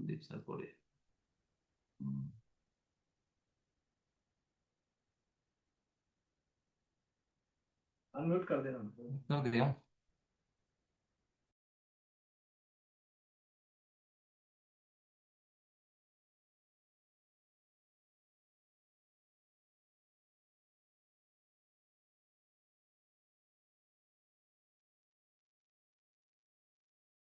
Kuldeep sir बोले। Unmute कर देना। कर दिया।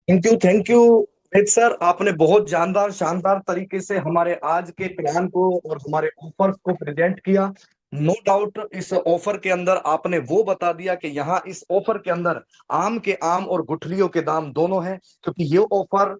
थैंक यू वेद सर, आपने बहुत जानदार शानदार तरीके से हमारे आज के प्लान को और हमारे ऑफर्स को प्रेजेंट किया। नो डाउट इस ऑफर के अंदर आपने वो बता दिया कि यहाँ इस ऑफर के अंदर आम के आम और गुठलियों के दाम दोनों हैं, क्योंकि ये ऑफर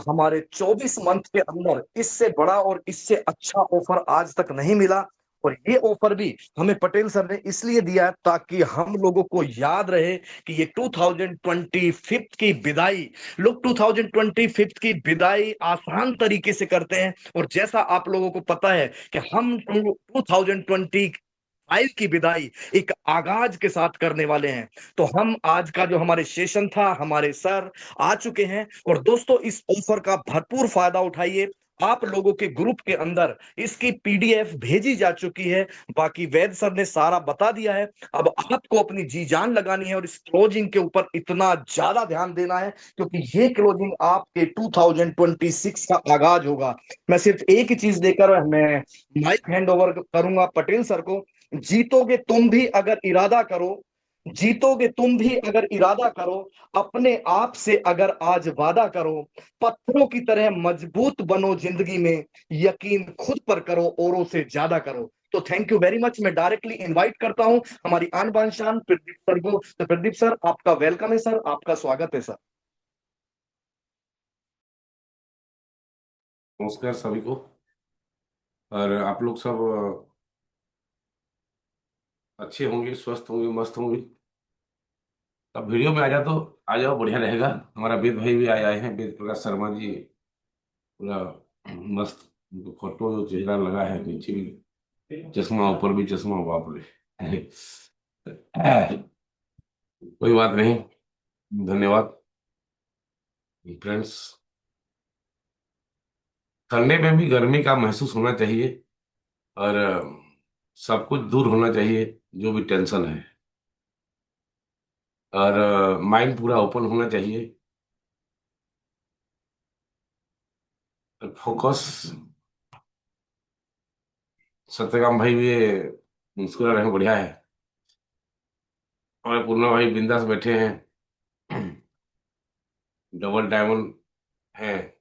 हमारे 24 मंथ के अंदर इससे बड़ा और इससे अच्छा ऑफर आज तक नहीं मिला। और ये ऑफर भी हमें पटेल सर ने इसलिए दिया है ताकि हम लोगों को याद रहे कि ये 2025 की विदाई, लोग 2025 की विदाई आसान तरीके से करते हैं। और जैसा आप लोगों को पता है कि हम 2025 की विदाई एक आगाज के साथ करने वाले हैं। तो हम आज का जो हमारे सेशन था, हमारे सर आ चुके हैं। और दोस्तों, इस ऑफर का भरपूर फायदा उठाइए। आप लोगों के ग्रुप के अंदर इसकी पीडीएफ भेजी जा चुकी है। बाकी वैद सर ने सारा बता दिया है। अब आपको अपनी जी जान लगानी है और इस क्लोजिंग के ऊपर इतना ज्यादा ध्यान देना है, क्योंकि ये क्लोजिंग आपके 2026 का आगाज होगा। मैं सिर्फ एक ही चीज देकर मैं माइक हैंड ओवर करूंगा पटेल सर को। जीतोगे तुम भी अगर इरादा करो, जीतोगे तुम भी अगर इरादा करो, अपने आप से अगर आज वादा करो, पत्थरों की तरह मजबूत बनो जिंदगी में, यकीन खुद पर करो, औरों से ज्यादा करो। तो थैंक यू वेरी मच। मैं डायरेक्टली इनवाइट करता हूं हमारी आन बान शान प्रदीप सर को। तो प्रदीप सर, आपका वेलकम है सर, आपका स्वागत है सर। नमस्कार सभी को। और आप लोग सब अच्छे होंगे, स्वस्थ होंगे, मस्त होंगे। अब वीडियो में आ जाओ, बढ़िया रहेगा। हमारा वेद भाई भी आए हैं, वेद प्रकाश शर्मा जी। पूरा मस्त उनको फोटो जो चेहरा लगा है, नीचे भी चश्मा, ऊपर भी चश्मा, बाप रे। कोई बात नहीं, धन्यवाद फ्रेंड्स। ठंडे में भी गर्मी का महसूस होना चाहिए, और सब कुछ दूर होना चाहिए, जो भी टेंशन है। और माइंड पूरा ओपन होना चाहिए, फोकस। सत्यकाम भाई भी ये मुस्कुरा रहे हैं, बढ़िया है। और पूर्णा भाई बिंदास बैठे हैं। डबल डायमंड है,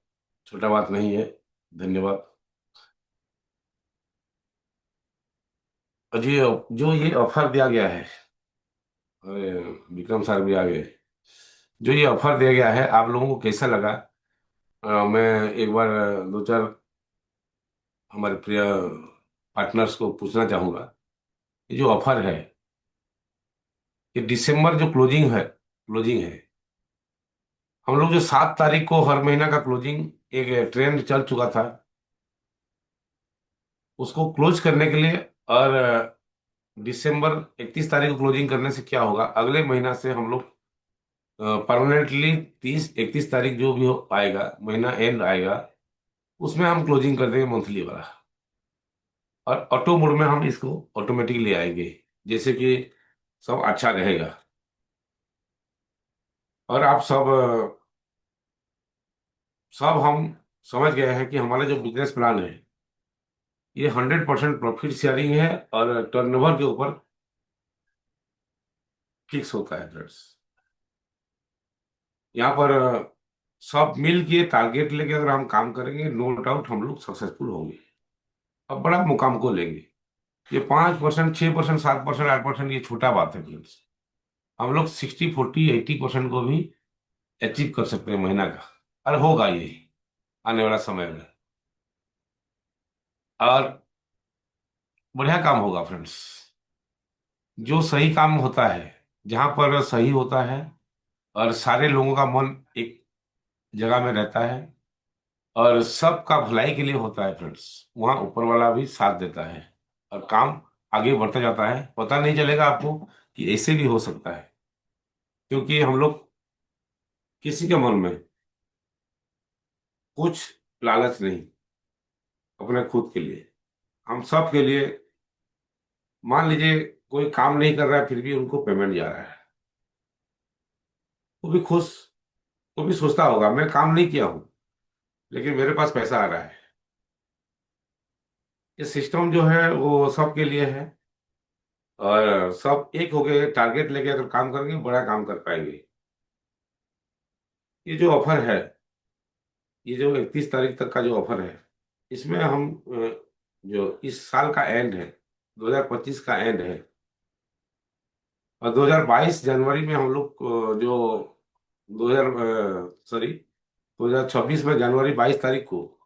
छोटा बात नहीं है। धन्यवाद। और जो ये ऑफर दिया गया है, अरे विक्रम सर भी आ गए। जो ये ऑफर दिया गया है, आप लोगों को कैसा लगा? मैं एक बार दो चार हमारे प्रिय पार्टनर्स को पूछना चाहूंगा। ये जो ऑफर है, ये दिसंबर जो क्लोजिंग है। हम लोग जो 7 तारीख को हर महीना का क्लोजिंग, एक ट्रेंड चल चुका था, उसको क्लोज करने के लिए। और दिसंबर 31 तारीख को क्लोजिंग करने से क्या होगा, अगले महीना से हम लोग परमानेंटली 30 31 तारीख जो भी हो आएगा, महीना एंड आएगा, उसमें हम क्लोजिंग कर देंगे मंथली वाला। और ऑटो मोड में हम इसको ऑटोमेटिकली आएंगे, जैसे कि सब अच्छा रहेगा। और आप सब हम समझ गए हैं कि हमारा जो बिजनेस प्लान है, ये 100% प्रॉफिट शेयरिंग है, और टर्नओवर के ऊपर फिक्स होता है फ्रेंड्स। यहाँ पर सब मिल के टारगेट लेके अगर हम काम करेंगे, नो डाउट हम लोग सक्सेसफुल होंगे, अब बड़ा मुकाम को लेंगे। ये 5%, 6%, 7%, 8%, ये छोटा बात है फ्रेंड्स। हम लोग 60, 40, 80% को भी अचीव कर सकते हैं महीना का। और होगा ये आने वाला समय में, और बढ़िया काम होगा फ्रेंड्स। जो सही काम होता है, जहां पर सही होता है, और सारे लोगों का मन एक जगह में रहता है, और सबका भलाई के लिए होता है फ्रेंड्स, वहाँ ऊपर वाला भी साथ देता है, और काम आगे बढ़ता जाता है। पता नहीं चलेगा आपको कि ऐसे भी हो सकता है, क्योंकि हम लोग किसी के मन में कुछ लालच नहीं, अपने खुद के लिए, हम सब के लिए। मान लीजिए कोई काम नहीं कर रहा है फिर भी उनको पेमेंट जा रहा है, वो भी खुश, वो भी सोचता होगा मैं काम नहीं किया हूं लेकिन मेरे पास पैसा आ रहा है। ये सिस्टम जो है वो सबके लिए है, और सब एक हो गए टारगेट लेके अगर काम करेंगे बड़ा काम कर पाएंगे। ये जो ऑफर है, ये जो 31 तारीख तक का जो ऑफर है, इसमें हम जो इस साल का एंड है, 2025 का एंड है, और 2022 जनवरी में हम लोग जो 2000 सॉरी 2026 में जनवरी 22 तारीख को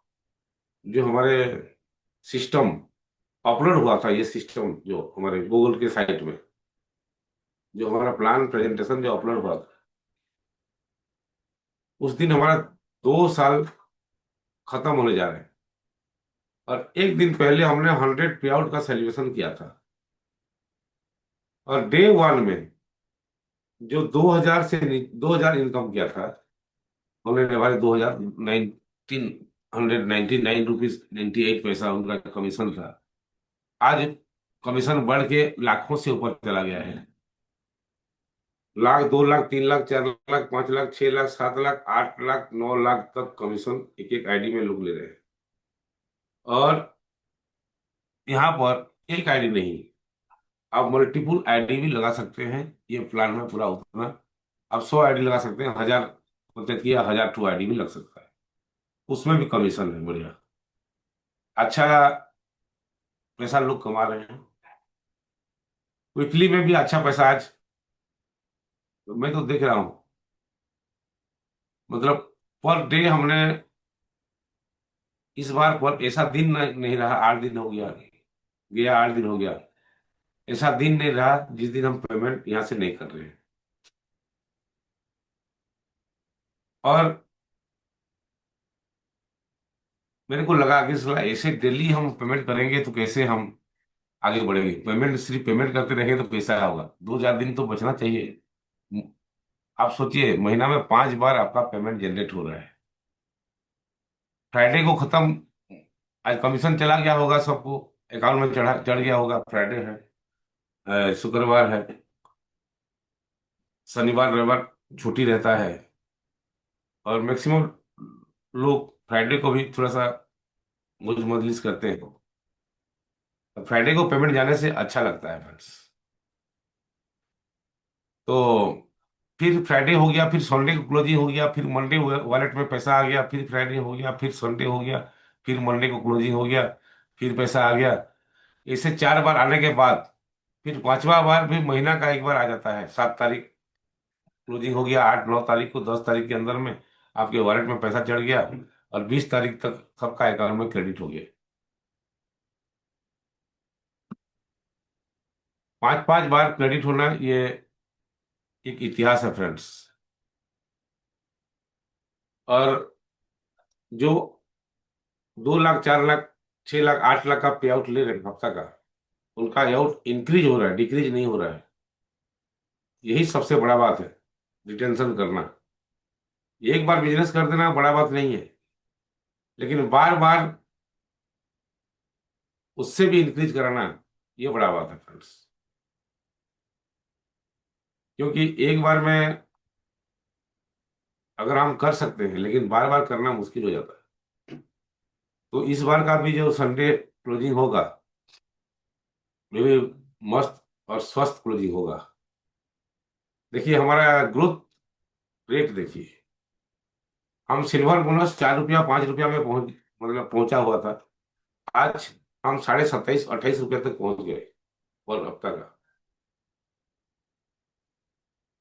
जो हमारे सिस्टम अपलोड हुआ था, ये सिस्टम जो हमारे गूगल के साइट में जो हमारा प्लान प्रेजेंटेशन जो अपलोड हुआ था, उस दिन हमारा 2 साल खत्म होने जा रहे हैं। और एक दिन पहले हमने 100 पे आउट का सेलिब्रेशन किया था, और डे वन में जो 2000 इनकम किया था, उन्होंने हमारे 2,1999 रुपीज 98 पैसा उनका कमीशन था। आज कमीशन बढ़ के लाखों से ऊपर चला गया है। लाख, 2 लाख, 3 लाख, 4 लाख, 5 लाख, 6 लाख, 7 लाख, 8 लाख, 9 लाख तक कमीशन एक एक आईडी में लोग ले रहे हैं। और यहाँ पर एक आईडी नहीं, आप मल्टीपुल आईडी भी लगा सकते हैं। ये प्लान में पूरा उतना आप 100 आईडी लगा सकते हैं, 1000 मतलब कि 1002 आईडी भी लग सकता है, उसमें भी कमीशन है बढ़िया। अच्छा पैसा लोग कमा रहे हैं, वीकली में भी अच्छा पैसा आज मैं तो देख रहा हूँ। मतलब पर डे हमने इस बार पर ऐसा दिन नहीं रहा, 8 दिन हो गया, गया 8 दिन हो गया, ऐसा दिन नहीं रहा जिस दिन हम पेमेंट यहाँ से नहीं कर रहे हैं। और मेरे को लगा कि साला ऐसे डेली हम पेमेंट करेंगे तो कैसे हम आगे बढ़ेंगे। पेमेंट सिर्फ पेमेंट करते रहेंगे तो कैसा होगा, 2 4 दिन तो बचना चाहिए। आप सोचिए महीना में 5 बार आपका पेमेंट जनरेट हो रहा है। फ्राइडे को खत्म, आज कमीशन चला गया होगा सबको, अकाउंट में चढ़ गया होगा। फ्राइडे है, शुक्रवार है, शनिवार रविवार छुट्टी रहता है, और मैक्सिमम लोग फ्राइडे को भी थोड़ा सा मौज मजलिस करते हैं। तो फ्राइडे को पेमेंट जाने से अच्छा लगता है फ्रेंड्स। तो फिर फ्राइडे हो गया, फिर संडे को क्लोजिंग हो गया, फिर मंडे वॉलेट में पैसा आ गया, फिर फ्राइडे हो गया, फिर संडे हो गया, फिर मंडे को क्लोजिंग हो गया, फिर पैसा आ गया। ऐसे 4 बार आने के बाद फिर 5वां बार भी महीना का एक बार आ जाता है। 7 तारीख क्लोजिंग हो गया, 8 9 तारीख को, 10 तारीख के अंदर में आपके वॉलेट में पैसा चढ़ गया, और 20 तारीख तक सबका अकाउंट में क्रेडिट हो गया। 5 5 बार क्रेडिट होना ये एक इतिहास है फ्रेंड्स। और जो 2 लाख, 4 लाख, 6 लाख, 8 लाख का पे आउट ले रहे हैं हफ्ता का, उनका पे आउट इंक्रीज हो रहा है, डिक्रीज नहीं हो रहा है। यही सबसे बड़ा बात है, रिटेंशन करना। एक बार बिजनेस कर देना बड़ा बात नहीं है, लेकिन बार बार उससे भी इंक्रीज कराना ये बड़ा बात है फ्रेंड्स। क्योंकि एक बार में अगर हम कर सकते हैं लेकिन बार बार करना मुश्किल हो जाता है। तो इस बार का भी जो संडे क्लोजिंग होगा, ये भी मस्त और स्वस्थ क्लोजिंग होगा। देखिए हमारा ग्रोथ रेट देखिए, हम सिल्वर बोनस 4 रुपया 5 रुपया में पहुंचा हुआ था। आज हम 27 28 रुपये तक पहुंच गए पर हफ्ता का।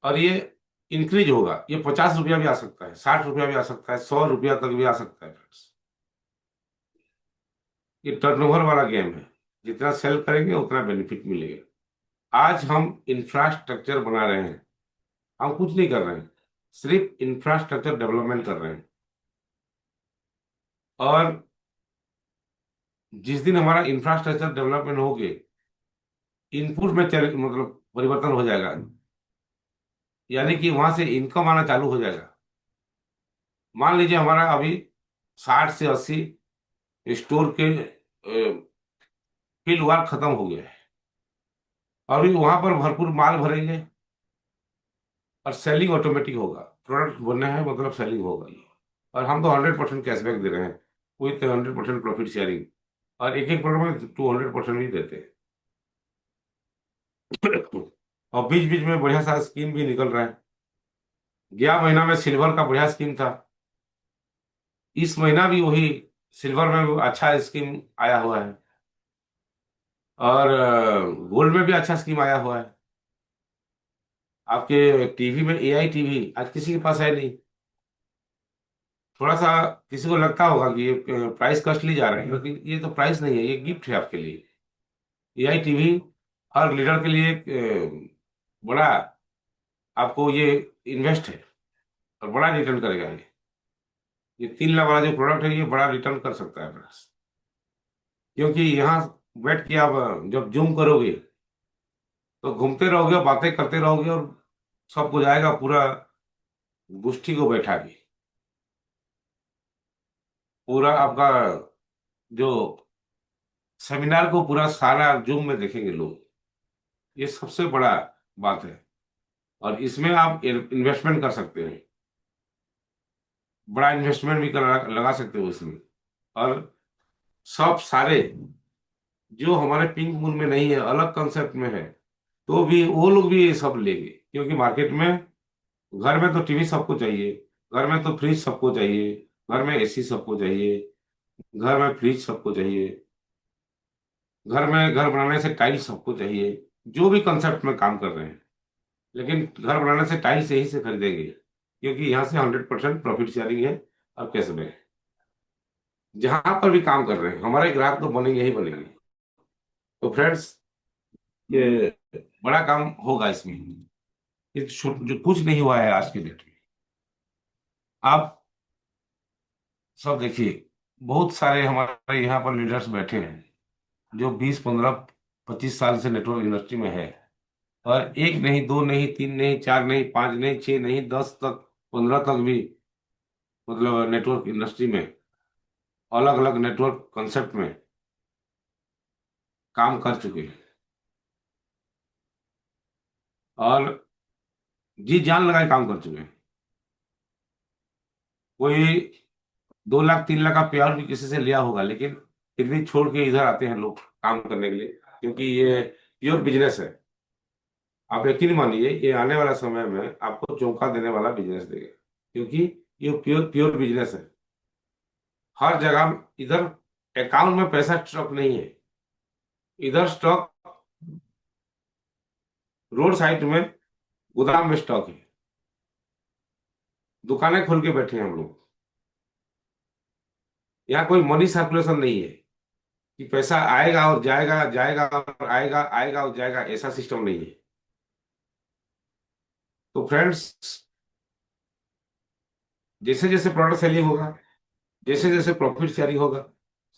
और ये इंक्रीज होगा, ये 50 रुपया भी आ सकता है, 60 रुपया भी आ सकता है, 100 रुपया तक भी आ सकता है फ्रेंड्स। ये टर्नओवर वाला गेम है, जितना सेल करेंगे उतना बेनिफिट मिलेगा। आज हम इंफ्रास्ट्रक्चर बना रहे हैं, हम कुछ नहीं कर रहे हैं, सिर्फ इंफ्रास्ट्रक्चर डेवलपमेंट कर रहे हैं। और जिस दिन हमारा इंफ्रास्ट्रक्चर डेवलपमेंट हो गए, इनपुट में मतलब परिवर्तन हो जाएगा, यानी कि वहां से इनकम आना चालू हो जाएगा। मान लीजिए हमारा अभी 60 से 80 स्टोर के फील्ड वर्क खत्म हो गया है। अभी वहां पर भरपूर माल भरेंगे और सेलिंग ऑटोमेटिक होगा। प्रोडक्ट बनना है मतलब सेलिंग होगा ही। और हम तो 100% कैशबैक दे रहे हैं, विथ 100% प्रॉफिट शेयरिंग। और एक एक प्रोडक्ट में 200% भी देते हैं। और बीच बीच में बढ़िया सा स्कीम भी निकल रहा है। गया महीना में सिल्वर का बढ़िया स्कीम था। इस महीना भी वही सिल्वर में भी अच्छा स्कीम आया हुआ है। और गोल्ड में भी अच्छा स्कीम आया हुआ है। आपके टीवी में एआई टीवी आज किसी के पास है नहीं। थोड़ा सा किसी को लगता होगा कि ये प्राइस कॉस्टली जा रहा है, लेकिन ये तो प्राइस नहीं है, ये गिफ्ट है आपके लिए। एआई टीवी हर लीडर के लिए एक बड़ा, आपको ये इन्वेस्ट है और बड़ा रिटर्न करेगा। ये 3 लाख वाला जो प्रोडक्ट है ये बड़ा रिटर्न कर सकता है अपना। क्योंकि यहाँ बैठ के आप जब जूम करोगे तो घूमते रहोगे, बातें करते रहोगे, और सब कुछ आएगा पूरा गुष्ठी को बैठा के। पूरा आपका जो सेमिनार को पूरा सारा जूम में देखेंगे लोग। ये सबसे बड़ा बात है। और इसमें आप इन्वेस्टमेंट कर सकते हैं, बड़ा इन्वेस्टमेंट भी कर लगा सकते हो इसमें। और सब सारे जो हमारे पिंक मून में नहीं है, अलग कंसेप्ट में है, तो भी वो लोग भी ये सब लेंगे। क्योंकि मार्केट में घर में तो टीवी सबको चाहिए, घर में तो फ्रिज सबको चाहिए, घर में एसी सबको चाहिए, घर में फ्रिज सबको चाहिए, घर में घर बनाने से टाइल्स सबको चाहिए। जो भी कंसेप्ट में काम कर रहे हैं, लेकिन घर बनाने से टाइल्स यहीं से खरीदेंगे, क्योंकि यहाँ से 100% प्रॉफिट शेयरिंग है और कैश में है। जहां पर भी काम कर रहे हैं हमारे ग्राहक तो बनेंगे ही बनेंगे। तो फ्रेंड्स, ये बड़ा काम होगा इसमें। ये जो कुछ नहीं हुआ है आज के डेट में। आप सब देखिए, बहुत सारे हमारे यहाँ पर लीडर्स बैठे हैं जो 20 15 25 साल से नेटवर्क इंडस्ट्री में है। और एक नहीं, दो नहीं, तीन नहीं, चार नहीं, पांच नहीं, छह नहीं, 10 तक, 15 तक भी, मतलब नेटवर्क इंडस्ट्री में अलग अलग नेटवर्क कंसेप्ट में काम कर चुके हैं। और जी जान लगाए काम कर चुके हैं। कोई 2 लाख 3 लाख का प्यार भी किसी से लिया होगा, लेकिन फिर भी छोड़ के इधर आते हैं लोग काम करने के लिए, क्योंकि ये प्योर बिजनेस है। आप यकीन मानिए, ये आने वाला समय में आपको चौंका देने वाला बिजनेस देगा। क्योंकि ये प्योर प्योर बिजनेस है। हर जगह इधर अकाउंट में पैसा स्टॉक नहीं है। इधर स्टॉक रोड साइड में गोदाम में स्टॉक है। दुकानें खोल के बैठे हैं हम लोग। यहाँ कोई मनी सर्कुलेशन नहीं है कि पैसा आएगा और जाएगा, जाएगा और आएगा, आएगा और जाएगा, ऐसा सिस्टम नहीं है। तो फ्रेंड्स, जैसे जैसे प्रोडक्ट सेलिंग होगा, जैसे जैसे प्रॉफिट शेयरिंग होगा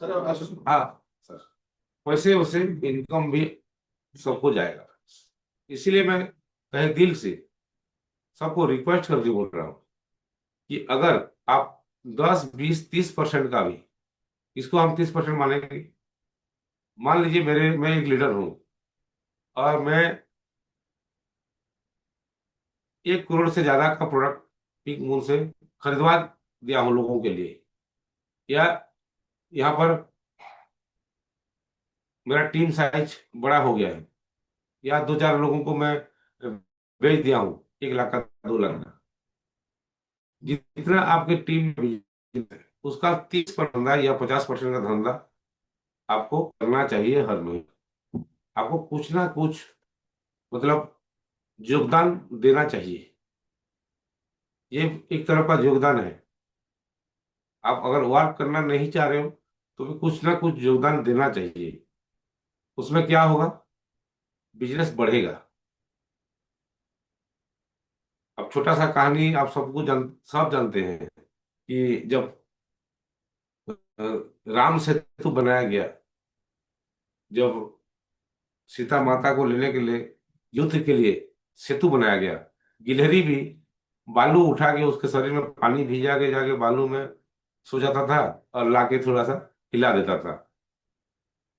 सर, हाँ सर, वैसे वैसे इनकम भी सबको जाएगा। इसीलिए मैं कहे दिल से सबको रिक्वेस्ट करके बोल रहा हूँ कि अगर आप 10 20 30% का भी, इसको हम 30% मानेंगे। मान लीजिए मैं एक लीडर हूँ और मैं 1 करोड़ से ज्यादा का प्रोडक्ट पिंक मून से खरीदवा दिया हूँ लोगों के लिए। या यहाँ पर मेरा टीम साइज बड़ा हो गया है, या 2 4 लोगों को मैं बेच दिया हूँ 1 लाख का, 2 लाख का। जितना आपके टीम में है, उसका 30% धंधा या 50% का धंधा आपको करना चाहिए हर महीने। आपको कुछ ना कुछ, मतलब योगदान देना चाहिए। ये एक तरह का योगदान है। आप अगर वर्क करना नहीं चाह रहे हो तो भी कुछ ना कुछ योगदान देना चाहिए। उसमें क्या होगा, बिजनेस बढ़ेगा। अब छोटा सा कहानी आप सबको सब जानते हैं कि जब अ, राम सेतु बनाया गया, जब सीता माता को लेने के लिए, युद्ध के लिए सेतु बनाया गया, गिलहरी भी बालू उठा के उसके शरीर में पानी भिजा के जाके बालू में सो जाता था और लाके थोड़ा सा हिला देता था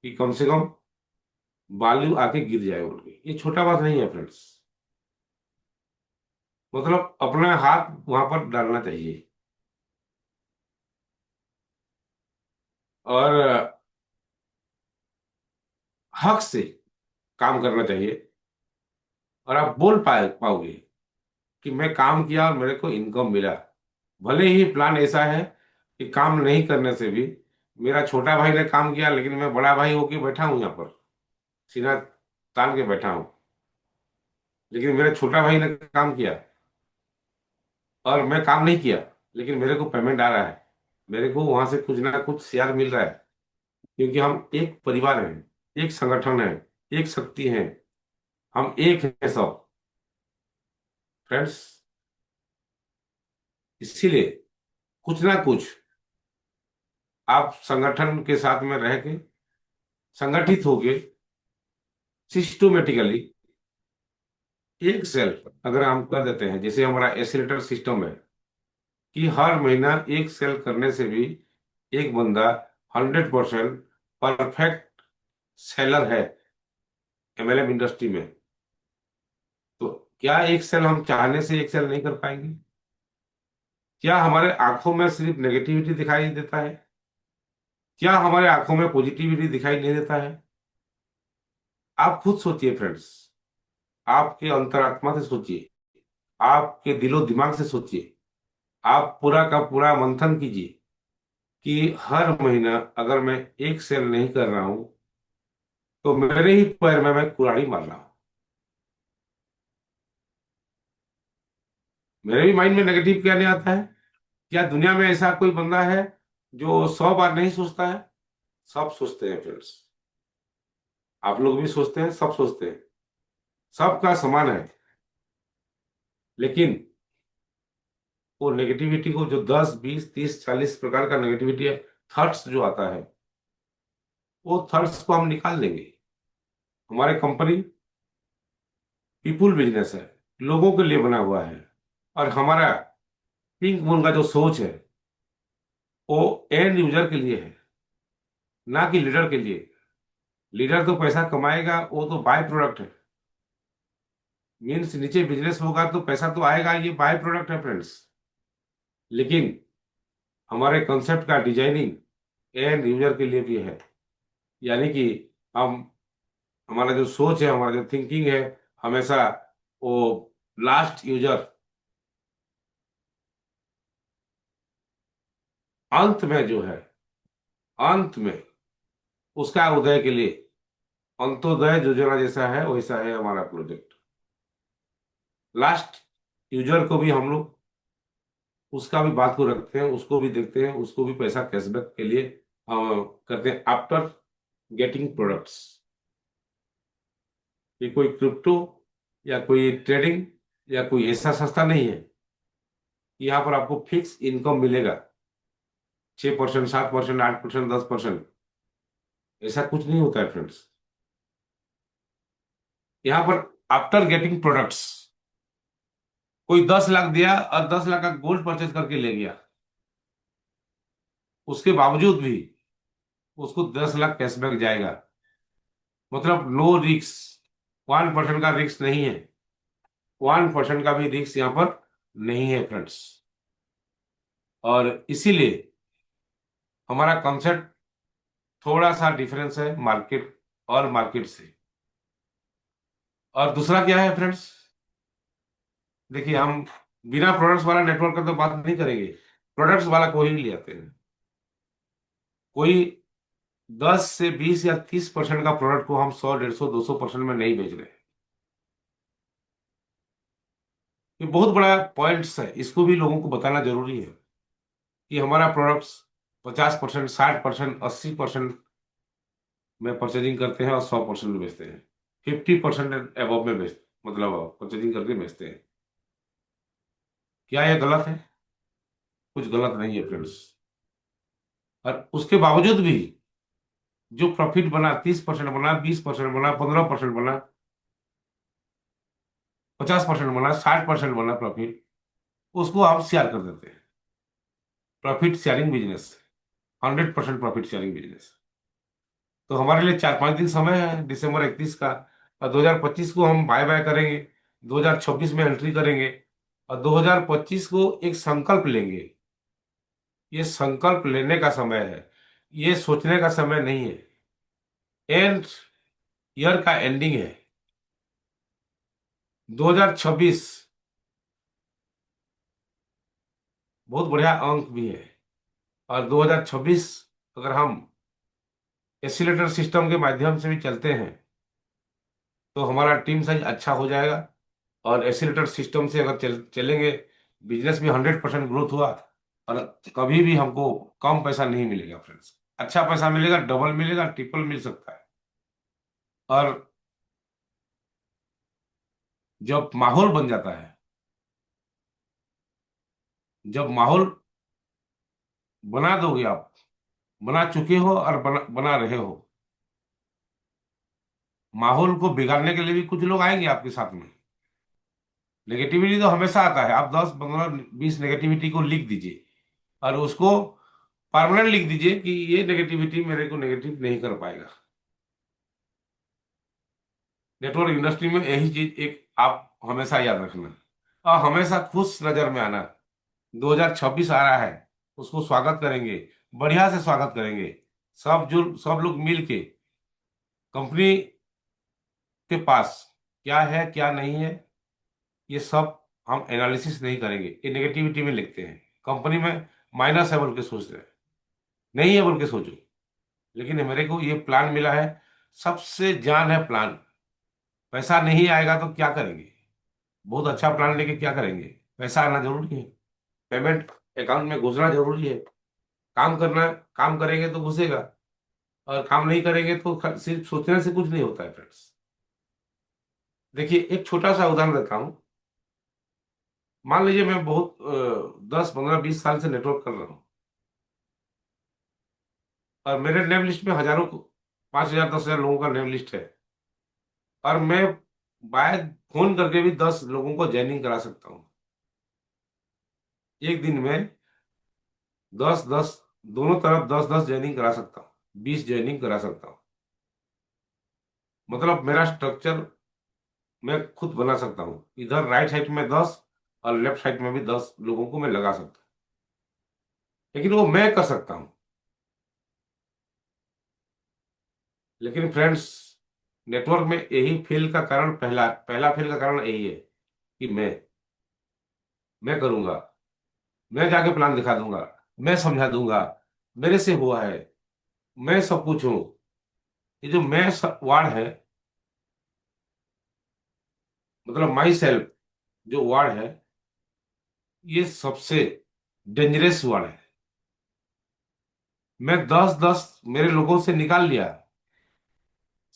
कि कम से कम बालू आके गिर जाए उड़ के। ये छोटा बात नहीं है फ्रेंड्स। मतलब अपना हाथ वहां पर डालना चाहिए। और हक से काम करना चाहिए। और आप बोल पाओगे कि मैं काम किया और मेरे को इनकम मिला। भले ही प्लान ऐसा है कि काम नहीं करने से भी, मेरा छोटा भाई ने काम किया लेकिन मैं बड़ा भाई होके बैठा हूं यहाँ पर, सीना तान के बैठा हूं, लेकिन मेरे छोटा भाई ने काम किया और मैं काम नहीं किया, लेकिन मेरे को पेमेंट आ रहा है। मेरे को वहां से कुछ ना कुछ शेयर मिल रहा है, क्योंकि हम एक परिवार हैं, एक संगठन है, एक शक्ति है, हम एक है सब फ्रेंड्स। इसीलिए कुछ ना कुछ आप संगठन के साथ में रह के, संगठित होके, सिस्टोमेटिकली एक सेल अगर हम कर देते हैं, जैसे हमारा एसिलेटर सिस्टम है कि हर महीना एक सेल करने से भी एक बंदा 100% परफेक्ट सेलर है एमएलएम इंडस्ट्री में, तो क्या एक सेल हम चाहने से एक सेल नहीं कर पाएंगे? क्या हमारे आंखों में सिर्फ नेगेटिविटी दिखाई देता है? क्या हमारे आंखों में पॉजिटिविटी दिखाई नहीं देता है? आप खुद सोचिए फ्रेंड्स, आपके अंतरात्मा से सोचिए, आपके दिलो दिमाग से सोचिए, आप पूरा का पूरा मंथन कीजिए कि हर महीना अगर मैं एक सेल नहीं कर रहा हूं तो मेरे ही पैर में मैं कुल्हाड़ी मार रहा हूं। मेरे भी माइंड में नेगेटिव क्या नहीं आता है? क्या दुनिया में ऐसा कोई बंदा है जो 100 बार नहीं सोचता है? सब सोचते हैं फ्रेंड्स। आप लोग भी सोचते हैं, सब सोचते हैं, सबका समान है। लेकिन वो नेगेटिविटी को, जो 10 20 30 40 प्रकार का नेगेटिविटी है, थॉट्स जो आता है, वो थॉट्स को हम निकाल देंगे। हमारी कंपनी पीपुल बिजनेस है, लोगों के लिए बना हुआ है। और हमारा पिंक मून का जो सोच है वो एंड यूजर के लिए है, ना कि लीडर के लिए। लीडर तो पैसा कमाएगा, वो तो बाय प्रोडक्ट है। मीन्स नीचे बिजनेस होगा तो पैसा तो आएगा, ये बाय प्रोडक्ट है फ्रेंड्स। लेकिन हमारे कंसेप्ट का डिजाइनिंग एंड यूजर के लिए भी है। यानी कि हम, हमारा जो सोच है, हमारा जो थिंकिंग है, हमेशा वो लास्ट यूजर, अंत में जो है, अंत में उसका उदय के लिए, अंत्योदय योजना जैसा है वैसा है हमारा प्रोजेक्ट। लास्ट यूजर को भी हम लोग उसका भी बात को रखते हैं, उसको भी देखते हैं, उसको भी पैसा कैशबैक के लिए करते हैं आफ्टर गेटिंग प्रोडक्ट्स। ये कोई क्रिप्टो या कोई ट्रेडिंग या कोई ऐसा सस्ता नहीं है कि यहाँ पर आपको फिक्स इनकम मिलेगा, 6% 7% 8% 10%। ऐसा कुछ नहीं होता है फ्रेंड्स। यहाँ पर आफ्टर गेटिंग प्रोडक्ट्स, कोई 10 लाख दिया और 10 लाख का गोल्ड परचेज करके ले गया, उसके बावजूद भी उसको 10 लाख कैशबैक जाएगा। मतलब नो रिक्स, 1% का रिक्स नहीं है, 1% का भी रिक्स यहाँ पर नहीं है फ्रेंड्स। और इसीलिए हमारा कॉन्सेप्ट थोड़ा सा डिफरेंस है मार्केट और मार्केट से। और दूसरा क्या है फ्रेंड्स, देखिए हम बिना प्रोडक्ट्स वाला नेटवर्क का तो बात नहीं करेंगे, प्रोडक्ट्स वाला को ही ले आते हैं। कोई 10 से 20 या 30% का प्रोडक्ट को हम 100 150 200% में नहीं बेच रहे। ये बहुत बड़ा पॉइंट्स है, इसको भी लोगों को बताना जरूरी है कि हमारा प्रोडक्ट्स 50% 60% 80% में परचेजिंग करते हैं और 100% में बेचते हैं, 50% एबव में बेच, मतलब परचेजिंग करके बेचते हैं। क्या ये गलत है? कुछ गलत नहीं है फ्रेंड्स। और उसके बावजूद भी जो प्रॉफिट बना, 30% बना, 20% बना, 15% बना, 50% बना, 60% बना प्रॉफिट, उसको हम शेयर कर देते हैं। Profit sharing business, 100% profit sharing business. तो हमारे लिए 4-5 दिन समय है दिसंबर 31 का, और 2025 को हम बाय बाय करेंगे, 2026 में एंट्री करेंगे, और 2025 को एक संकल्प लेंगे। ये संकल्प लेने का समय है, ये सोचने का समय नहीं है। एंड ईयर का एंडिंग है 2026, बहुत बढ़िया अंक भी है। और 2026 अगर हम एसिलेटर सिस्टम के माध्यम से भी चलते हैं तो हमारा टीम साइज अच्छा हो जाएगा। और एसिलेटर सिस्टम से अगर चलेंगे, बिजनेस भी 100% ग्रोथ हुआ, और कभी भी हमको कम पैसा नहीं मिलेगा फ्रेंड्स, अच्छा पैसा मिलेगा, डबल मिलेगा, ट्रिपल मिल सकता है। और जब माहौल बन जाता है, जब माहौल बना दोगे आप, बना चुके हो और बना रहे हो, माहौल को बिगाड़ने के लिए भी कुछ लोग आएंगे आपके साथ में। नेगेटिविटी तो हमेशा आता है, आप 10, 15, 20 नेगेटिविटी को लिख दीजिए, और उसको परमानेंट लिख दीजिए कि ये नेगेटिविटी मेरे को नेगेटिव नहीं कर पाएगा। नेटवर्क इंडस्ट्री में यही चीज एक आप हमेशा याद रखना, और हमेशा खुश नजर में आना। 2026 आ रहा है, उसको स्वागत करेंगे, बढ़िया से स्वागत करेंगे। सब लोग मिल के कंपनी के पास क्या है क्या नहीं है, ये सब हम एनालिसिस नहीं करेंगे, ये नेगेटिविटी में लिखते हैं। कंपनी में माइनस है बोल के सोच रहे हैं, नहीं है बोल के सोचो। लेकिन मेरे को ये प्लान मिला है, सबसे जान है प्लान। पैसा नहीं आएगा तो क्या करेंगे, बहुत अच्छा प्लान लेके क्या करेंगे। पैसा आना जरूरी है, पेमेंट अकाउंट में घुसना जरूरी है। काम करना, काम करेंगे तो घुसेगा, और काम नहीं करेंगे तो सिर्फ सोचने से कुछ नहीं होता है फ्रेंड्स। देखिए एक छोटा सा उदाहरण देता हूँ। मान लीजिए मैं बहुत 10, 15, 20 साल से नेटवर्क कर रहा हूँ, और मेरे नेम लिस्ट में हजारों 5,000, 10,000 लोगों का नेम लिस्ट है, और मैं बाय फोन करके भी 10 लोगों को ज्वाइनिंग करा सकता हूँ। एक दिन में 10-10, दोनों तरफ 10-10 ज्वाइनिंग करा सकता हूँ, 20 ज्वाइनिंग करा सकता हूँ। मतलब मेरा स्ट्रक्चर मैं खुद बना सकता हूँ, इधर राइट साइड में 10 और लेफ्ट साइड में भी 10 लोगों को मैं लगा सकता हूँ। लेकिन वो मैं कर सकता हूँ। लेकिन फ्रेंड्स, नेटवर्क में यही फेल का कारण, पहला पहला फेल का कारण यही है कि मैं करूंगा, मैं जाके प्लान दिखा दूंगा, मैं समझा दूंगा, मेरे से हुआ है, मैं सब कुछ हूं। ये जो मैं वर्ड है, मतलब माई सेल्फ जो वर्ड है, ये सबसे डेंजरस वर्ड है। मैं 10-10 मेरे लोगों से निकाल लिया,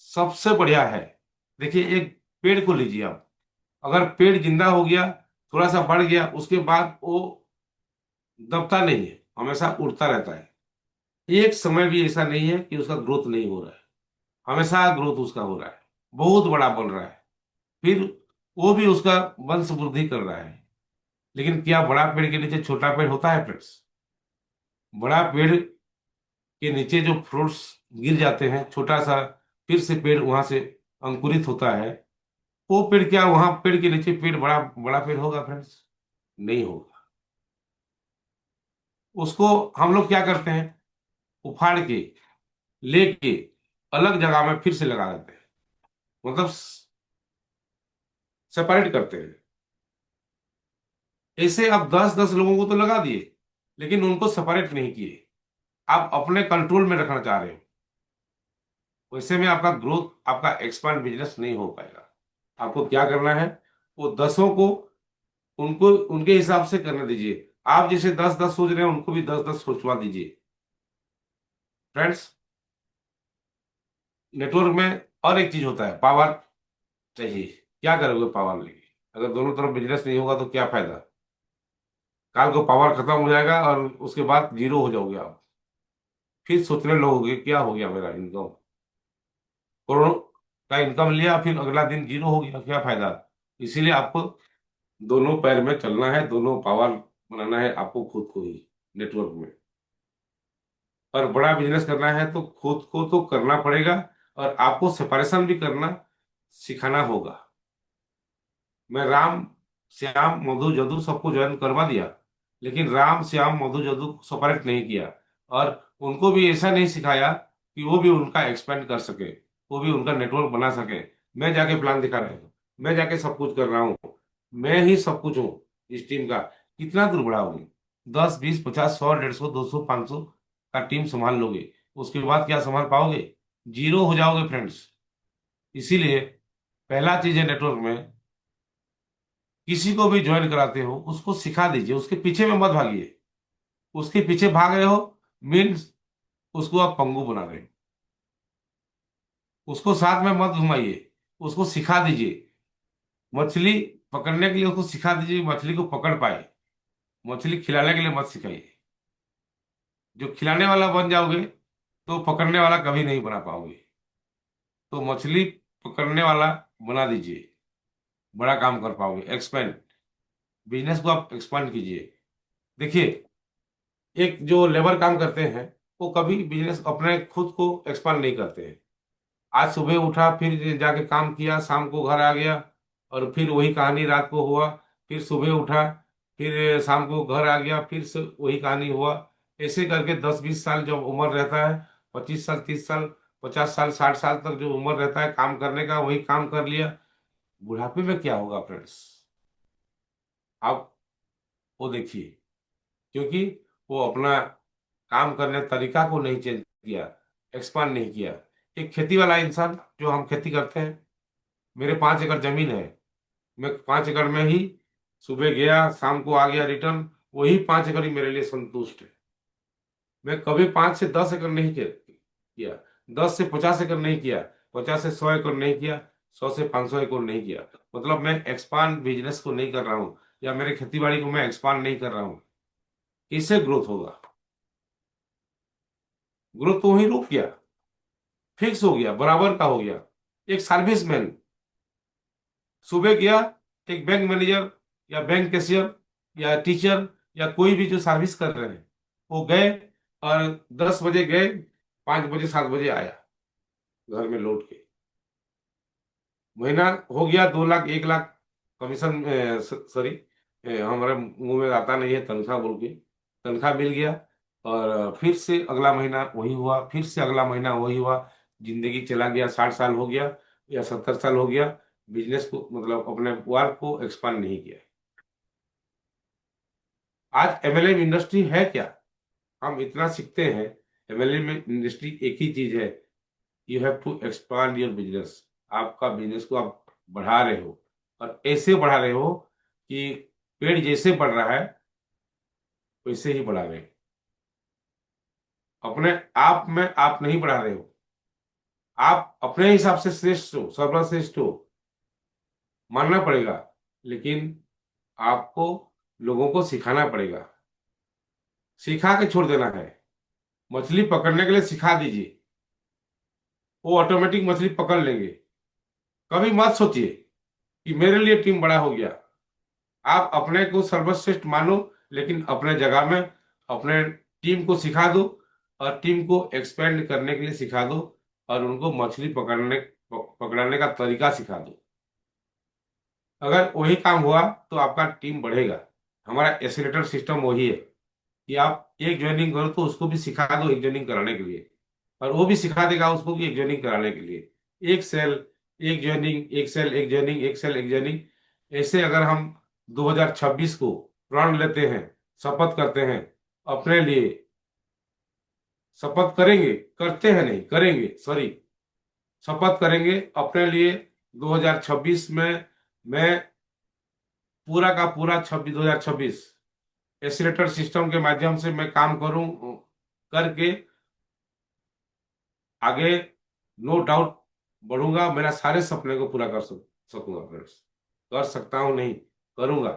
सबसे बढ़िया है। देखिए एक पेड़ को लीजिए आप, अगर पेड़ जिंदा हो गया, थोड़ा सा बढ़ गया, उसके बाद वो दबता नहीं है, हमेशा उड़ता रहता है। एक समय भी ऐसा नहीं है कि उसका ग्रोथ नहीं हो रहा है, हमेशा ग्रोथ उसका हो रहा है, बहुत बड़ा बन रहा है। फिर वो भी उसका वंश वृद्धि कर रहा है। लेकिन क्या बड़ा पेड़ के नीचे छोटा पेड़ होता है फ्रेंड्स? बड़ा पेड़ के नीचे जो फ्रूट्स गिर जाते हैं, छोटा सा फिर से पेड़ वहां से अंकुरित होता है। वो पेड़ क्या वहां पेड़ के नीचे पेड़ बड़ा बड़ा पेड़ होगा फ्रेंड्स? नहीं होगा। उसको हम लोग क्या करते हैं, उखाड़ के लेके अलग जगह में फिर से लगा देते हैं, मतलब सेपरेट करते हैं। ऐसे आप 10-10 लोगों को तो लगा दिए, लेकिन उनको सेपरेट नहीं किए, आप अपने कंट्रोल में रखना चाह रहे हो। वैसे में आपका ग्रोथ, आपका एक्सपांड बिजनेस नहीं हो पाएगा। आपको क्या करना है, वो 10 को उनको उनके हिसाब से करने दीजिए। आप जैसे 10-10 सोच रहे हैं, उनको भी 10-10 सोचवा दीजिए। फ्रेंड्स, नेटवर्क में और एक चीज होता है, पावर चाहिए। क्या करोगे पावर लेके? अगर दोनों तरफ बिजनेस नहीं होगा तो क्या फायदा? काल को पावर खत्म हो जाएगा और उसके बाद जीरो हो जाओगे आप। फिर सोचने लगोगे क्या हो गया मेरा इनकम, करोड़ों का इनकम लिया, फिर अगला दिन जीरो हो गया, क्या फायदा? इसीलिए आपको दोनों पैर में चलना है, दोनों पावर बनाना है आपको खुद को ही। नेटवर्क में। और बड़ा बिजनेस करना है तो खुद को तो करना पड़ेगा, और आपको सेपरेशन भी करना सिखाना होगा। मैं राम श्याम मधु जदू सबको ज्वाइन करवा दिया, लेकिन राम श्याम मधु जदू सेपरेट नहीं किया, और उनको भी ऐसा नहीं सिखाया कि वो भी उनका एक्सपेंड कर सके, वो भी उनका नेटवर्क बना सके। मैं जाके प्लान दिखा रहा हूँ, मैं जाके सब कुछ कर रहा हूँ, मैं ही सब कुछ हूँ इस टीम का। कितना दूर बढ़ाओगे? 10, 20, 50, 100, 150, 500 का टीम संभाल लोगे, उसके बाद क्या संभाल पाओगे? जीरो हो जाओगे फ्रेंड्स। इसीलिए पहला चीज है नेटवर्क में, किसी को भी ज्वाइन कराते हो उसको सिखा दीजिए, उसके पीछे में मत भागिए। उसके पीछे भाग रहे हो मीन्स उसको आप पंगु बना रहे हो। उसको साथ में मत घुमाइए, उसको सिखा दीजिए। मछली पकड़ने के लिए उसको सिखा दीजिए, मछली को पकड़ पाए। मछली खिलाने के लिए मत सिखाइए। जो खिलाने वाला बन जाओगे तो पकड़ने वाला कभी नहीं बना पाओगे। तो मछली पकड़ने वाला बना दीजिए, बड़ा काम कर पाओगे। एक्सपेंड, बिजनेस को आप एक्सपांड कीजिए। देखिए, एक जो लेबर काम करते हैं वो कभी बिजनेस अपने खुद को एक्सपांड नहीं करते हैं। आज सुबह उठा, फिर जाके काम किया, शाम को घर आ गया, और फिर वही कहानी रात को हुआ। फिर सुबह उठा, फिर शाम को घर आ गया, फिर से वही कहानी हुआ। ऐसे करके 10, 20 साल जब उम्र रहता है, 25 साल, 30 साल, 50 साल, 60 साल तक जो उम्र रहता है काम करने का, वही काम कर लिया। बुढ़ापे में क्या होगा फ्रेंड्स? आप वो देखिए, क्योंकि वो अपना काम करने तरीका को नहीं चेंज किया, एक्सपांड नहीं किया। एक खेती वाला इंसान, जो हम खेती करते हैं, मेरे 5 एकड़ जमीन है, मैं 5 एकड़ में ही सुबह गया शाम को आ गया रिटर्न, वही 5 एकड़ ही मेरे लिए संतुष्ट है। मैं कभी 5 से 10 एकड़ नहीं किया, 10 से 50 एकड़ नहीं किया, 50 से 100 एकड़ नहीं किया, 100 से 500 एकड़ नहीं किया। मतलब मैं एक्सपांड बिजनेस को नहीं कर रहा हूँ, या मेरे खेती बाड़ी को मैं एक्सपांड नहीं कर रहा हूँ। इससे ग्रोथ होगा? ग्रोथ तो वहीं रुक गया, फिक्स हो गया, बराबर का हो गया। एक सर्विसमैन सुबह गया, एक बैंक मैनेजर या बैंक कैशियर या टीचर या कोई भी जो सर्विस कर रहे हैं, वो गए और 10 बजे गए, 5 बजे 7 बजे आया घर में लौट के। महीना हो गया, 2 लाख 1 लाख कमीशन, सॉरी, हमारे मुंह में आता नहीं है तनख्वाह बोल के, तनख्वाह मिल गया। और फिर से अगला महीना वही हुआ, फिर से अगला महीना वही हुआ। जिंदगी चला गया, 60 साल हो गया या 70 साल हो गया, बिजनेस को मतलब अपने वर्क को एक्सपांड नहीं किया। आज एमएलएम इंडस्ट्री है क्या? हम इतना सीखते हैं। एमएलएम इंडस्ट्री एक ही चीज है, you have to expand your business. आपका बिजनेस को आप बढ़ा रहे हो, और ऐसे बढ़ा रहे हो कि पेड़ जैसे बढ़ रहा है वैसे ही बढ़ा रहे हो। अपने आप में आप नहीं बढ़ा रहे हो। आप अपने हिसाब से श्रेष्ठ हो, सर्वश्रेष्ठ हो, मानना पड़ेगा। लेकिन आपको लोगों को सिखाना पड़ेगा, सिखा के छोड़ देना है। मछली पकड़ने के लिए सिखा दीजिए, वो ऑटोमेटिक मछली पकड़ लेंगे। कभी मत सोचिए कि मेरे लिए टीम बड़ा हो गया। आप अपने को सर्वश्रेष्ठ मानो, लेकिन अपने जगह में अपने टीम को सिखा दो, और टीम को एक्सपेंड करने के लिए सिखा दो, और उनको मछली पकड़ने का तरीका सिखा दो। अगर वही काम हुआ तो आपका टीम बढ़ेगा। हमारा एसिलेटर सिस्टम वही है कि आप एक ज्वाइनिंग करो तो उसको भी सिखा दो एक ज्वाइनिंग कराने के लिए, और वो भी सिखा देगा उसको भी एक ज्वाइनिंग कराने के लिए। एक सेल, एक ज्वाइनिंग, एक सेल, एक ज्वाइनिंग, एक सेल, एक ज्वाइनिंग। ऐसे अगर हम 2026 को प्रण लेते हैं, शपथ करते हैं अपने लिए, शपथ करेंगे, करते हैं नहीं, करेंगे, सॉरी, शपथ करेंगे अपने लिए। 2026 में मैं पूरा का पूरा 2026 एसिलेटर सिस्टम के माध्यम से मैं काम करूं, करके आगे नो डाउट बढ़ूंगा। मेरा सारे सपने को पूरा कर सकूंगा फ्रेंड्स। कर सकता हूं नहीं, करूंगा।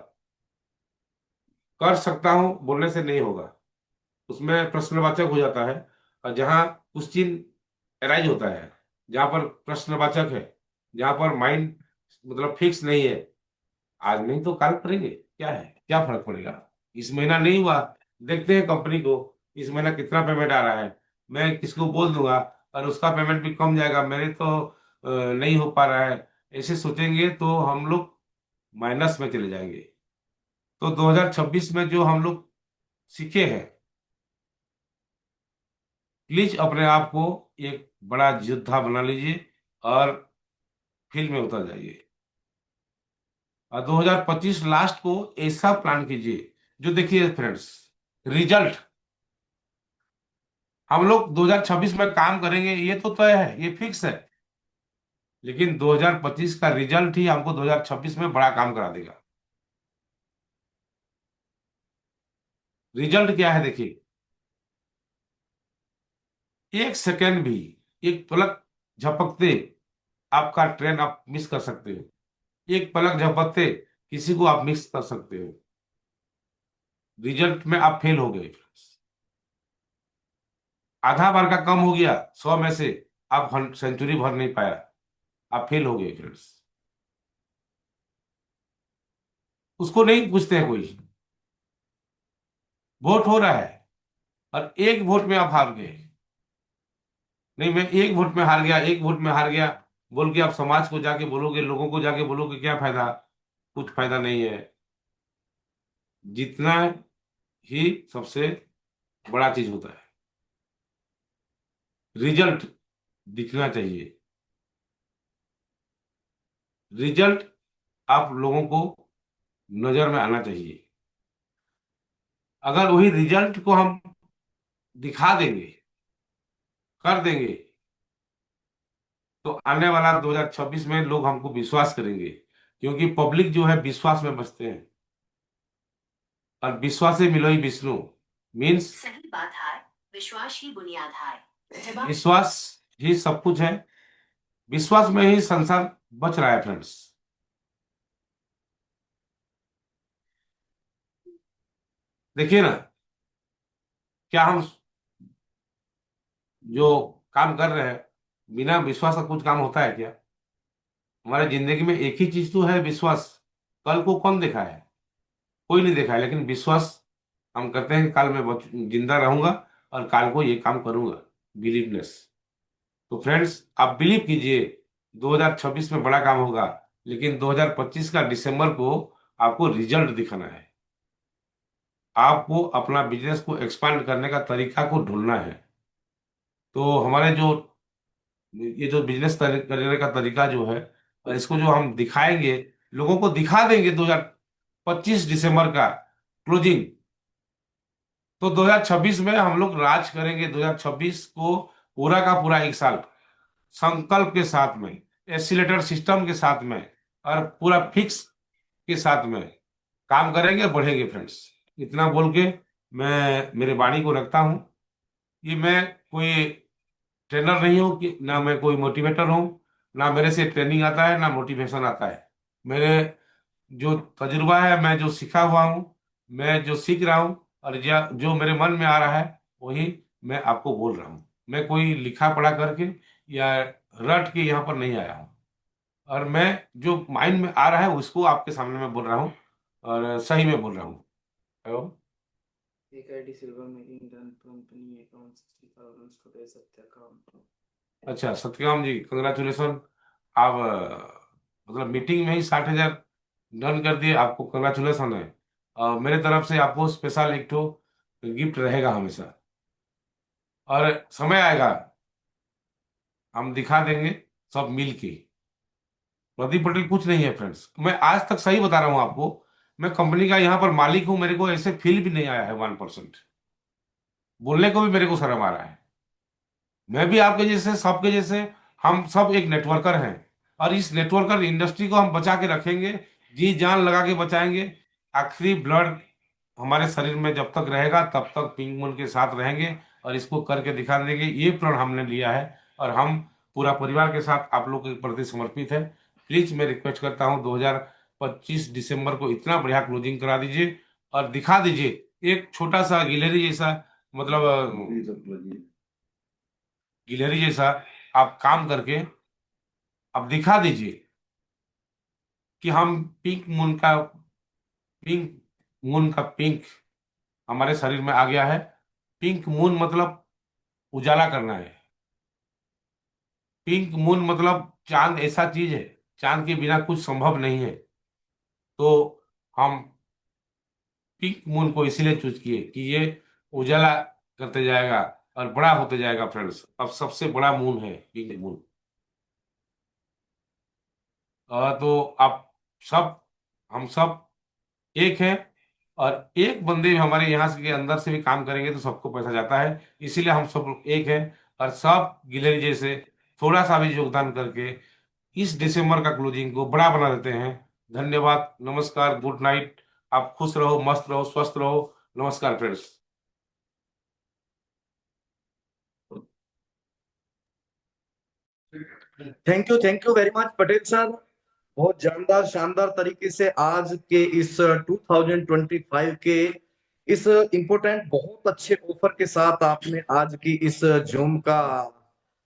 कर सकता हूं बोलने से नहीं होगा, उसमें प्रश्नवाचक हो जाता है। और जहां क्वेश्चन अराइज होता है, जहां पर प्रश्नवाचक है, जहां पर माइंड मतलब फिक्स नहीं है, आज नहीं तो कल करेंगे, क्या है, क्या फर्क पड़ेगा? इस महीना नहीं हुआ देखते हैं कंपनी को इस महीना कितना पेमेंट आ रहा है, मैं किसको बोल दूंगा और उसका पेमेंट भी कम जाएगा, मेरे तो नहीं हो पा रहा है, ऐसे सोचेंगे तो हम लोग माइनस में चले जाएंगे। तो 2026 में जो हम लोग सीखे हैं, प्लीज अपने आप को एक बड़ा योद्धा बना लीजिए और फील्ड में उतर जाइए। और 2025 लास्ट को ऐसा प्लान कीजिए जो, देखिए फ्रेंड्स, रिजल्ट हम लोग 2026 में काम करेंगे, ये तो तय है, ये फिक्स है। लेकिन 2025 का रिजल्ट ही हमको 2026 में बड़ा काम करा देगा। रिजल्ट क्या है देखिए, एक सेकेंड भी, एक पलक झपकते आपका ट्रेन आप मिस कर सकते हो, एक पलक झपकते किसी को आप मिस कर सकते हो। रिजल्ट में आप फेल हो गए, आधा बार का कम हो गया, 100 में से आप सेंचुरी भर नहीं पाया, आप फेल हो गए फ्रेंड्स। उसको नहीं पूछते हैं कोई, वोट हो रहा है और एक वोट में आप हार गए। नहीं, मैं एक वोट में हार गया, एक वोट में हार गया बोल के आप समाज को जाके बोलोगे, लोगों को जाके बोलोगे, क्या फायदा? कुछ फायदा नहीं है। जीतना ही सबसे बड़ा चीज होता है। रिजल्ट दिखना चाहिए, रिजल्ट आप लोगों को नजर में आना चाहिए। अगर वही रिजल्ट को हम दिखा देंगे, कर देंगे, तो आने वाला 2026 में लोग हमको विश्वास करेंगे, क्योंकि पब्लिक जो है विश्वास में बसते हैं, और विश्वास से मिलो ही विष्णु, मीन्स सही बात है, विश्वास ही बुनियाद है। विश्वास ही सब कुछ है, विश्वास में ही संसार बच रहा है फ्रेंड्स। देखिए ना, क्या हम जो काम कर रहे हैं, बिना विश्वास का कुछ काम होता है क्या? हमारे जिंदगी में एक ही चीज तो है, विश्वास। कल को कौन देखा है? कोई नहीं देखा है, लेकिन विश्वास हम करते हैं कि कल मैं जिंदा रहूंगा और कल को ये काम करूंगा, बिलीवनेस। तो फ्रेंड्स, आप बिलीव कीजिए, 2026 में बड़ा काम होगा, लेकिन 2025 का दिसंबर को आपको रिजल्ट दिखाना है। आपको अपना बिजनेस को एक्सपांड करने का तरीका को ढूंढना है। तो हमारे जो ये जो बिजनेस करने का तरीका जो है, और इसको जो हम दिखाएंगे, लोगों को दिखा देंगे 2025 दिसंबर का क्लोजिंग, तो 2026 में हम लोग राज करेंगे। 2026 को पूरा का पूरा एक साल संकल्प के साथ में, एसिलेटर सिस्टम के साथ में, और पूरा फिक्स के साथ में काम करेंगे, बढ़ेंगे फ्रेंड्स। इतना बोल के मैं मेरे वाणी को रखता हूँ। ये मैं कोई ट्रेनर नहीं हूँ, कि ना मैं कोई मोटिवेटर हूँ, ना मेरे से ट्रेनिंग आता है, ना मोटिवेशन आता है। मेरे जो तजुर्बा है, मैं जो सीखा हुआ हूँ, मैं जो सीख रहा हूँ, और जो मेरे मन में आ रहा है, वही मैं आपको बोल रहा हूँ। मैं कोई लिखा पढ़ा करके या रट के यहाँ पर नहीं आया हूँ, और मैं जो माइंड में आ रहा है उसको आपके सामने मैं बोल रहा हूँ, और सही में बोल रहा हूँ। हेलो। एक ID silver making done company account 60,000 today Satyakam. अच्छा सत्यकाम जी, कंग्रेचुलेसन। आप मतलब मीटिंग में ही 60,000 डन कर दिए, आपको कंग्रेचुलेसन है। मेरे तरफ से आपको स्पेशल एक ठो गिफ्ट रहेगा हमेशा, और समय आएगा हम दिखा देंगे सब मिल के। प्रदीप पटेल कुछ नहीं है फ्रेंड्स, मैं आज तक सही बता रहा हूँ आपको, मैं कंपनी का यहाँ पर मालिक हूँ, मेरे को ऐसे फील भी नहीं आया है 1%। बोलने को भी मेरे को शर्म आ रहा है। मैं भी आपके जैसे, सबके जैसे, हम सब एक नेटवर्कर हैं, और इस नेटवर्कर इंडस्ट्री को हम बचा के रखेंगे, जी जान लगा के बचाएंगे। आखिरी ब्लड हमारे शरीर में जब तक रहेगा तब तक पिंक मून के साथ रहेंगे, और इसको करके दिखा देंगे। ये प्रण हमने लिया है, और हम पूरा परिवार के साथ आप लोग के प्रति समर्पित है। प्लीज मैं रिक्वेस्ट करता हूँ, 2025 दिसंबर को इतना बढ़िया क्लोजिंग करा दीजिए, और दिखा दीजिए एक छोटा सा गिलहरी जैसा, मतलब गिलहरी जैसा आप काम करके अब दिखा दीजिए कि हम पिंक मून का पिंक हमारे शरीर में आ गया है। पिंक मून मतलब उजाला करना है। पिंक मून मतलब चांद ऐसा चीज है, चांद के बिना कुछ संभव नहीं है। तो हम पिंक मून को इसीलिए चूज किए कि ये उजाला करते जाएगा और बड़ा होते जाएगा फ्रेंड्स। अब सबसे बड़ा मून है पिंक मून। तो आप सब, हम सब एक है, और एक बंदे भी हमारे यहाँ से के अंदर से भी काम करेंगे तो सबको पैसा जाता है। इसीलिए हम सब एक है, और सब गिलहरी जैसे थोड़ा सा भी योगदान करके इस दिसंबर का क्लोजिंग को बड़ा बना देते हैं। धन्यवाद, नमस्कार, गुड नाइट। आप खुश रहो, मस्त रहो, स्वस्थ रहो। नमस्कार friends. Thank you very much Patel sir. बहुत जानदार शानदार तरीके से आज के इस 2025 के इस इम्पोर्टेंट बहुत अच्छे ऑफर के साथ आपने आज की इस जूम का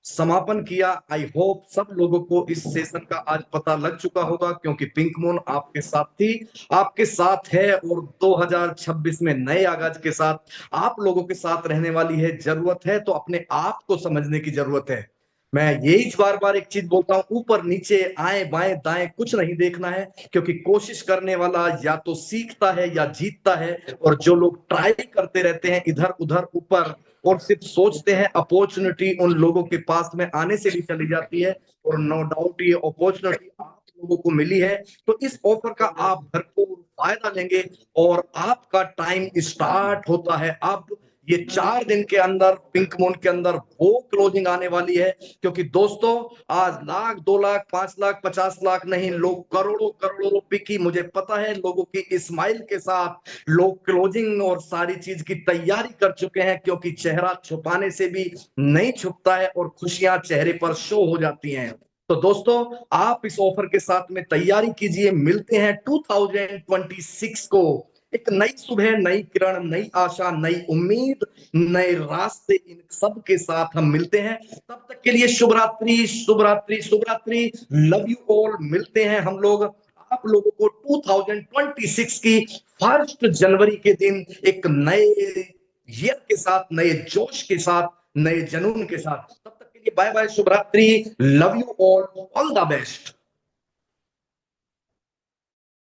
समापन किया। आई होप सब लोगों को इस सेशन का आज पता लग चुका होगा, क्योंकि पिंक मून आपके साथ थी, आपके साथ है, और 2026 में नए आगाज के साथ आप लोगों के साथ रहने वाली है। जरूरत है तो अपने आप को समझने की जरूरत है। मैं यही बार बार एक चीज बोलता हूं, ऊपर नीचे आए बाएं दाएं कुछ नहीं देखना है, क्योंकि कोशिश करने वाला या तो सीखता है या जीतता है। और जो लोग ट्राई करते रहते हैं इधर उधर ऊपर और सिर्फ सोचते हैं, अपॉर्चुनिटी उन लोगों के पास में आने से भी चली जाती है। और नो डाउट ये अपॉर्चुनिटी आप लोगों को मिली है, तो इस ऑफर का आप भरपूर फायदा लेंगे। और आपका टाइम स्टार्ट होता है अब। ये 4 दिन के अंदर पिंक मून के अंदर वो क्लोजिंग आने वाली है, क्योंकि दोस्तों आज लाख 2 लाख 5 लाख 50 लाख नहीं, लोग करोड़ों करोड़ों रुपए की, मुझे पता है, लोगों की स्माइल के साथ लोग क्लोजिंग और सारी चीज की तैयारी कर चुके हैं, क्योंकि चेहरा छुपाने से भी नहीं छुपता है और खुशियां चेहरे पर शो हो जाती हैं। तो दोस्तों आप इस ऑफर के साथ में तैयारी कीजिए। मिलते हैं 2026 को एक नई सुबह, नई किरण, नई आशा, नई उम्मीद, नए रास्ते, इन सब के साथ हम मिलते हैं। तब तक के लिए शुभ रात्रि, शुभ रात्रि, शुभ रात्रि। Love you all. मिलते हैं हम लोग आप लोगों को 2026 की 1 जनवरी के दिन एक नए ईयर के साथ, नए जोश के साथ, नए जुनून के साथ। तब तक के लिए बाय बाय, शुभ रात्रि, love you all the best.